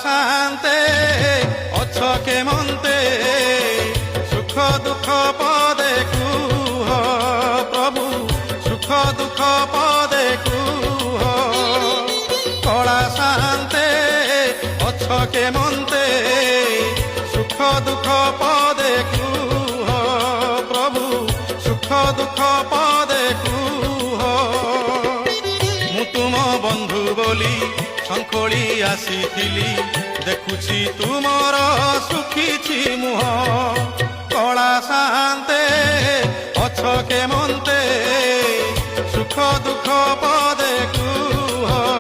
শান্তে অছ কেমন্তে সুখ দুঃখ পদে কুহ প্রভু সুখ দুঃখ পদে কুহ কলা শান্তে অছ কেমন্তে সুখ দুঃখ পদে কুহ প্রভু সুখ দুঃখ পদে কুহ মু তুম বন্ধু বলি শঙ্খଳି আসিছিলি দেখুছি তুমর সুখিছি মুহ কলা শান্তে অছ কেমন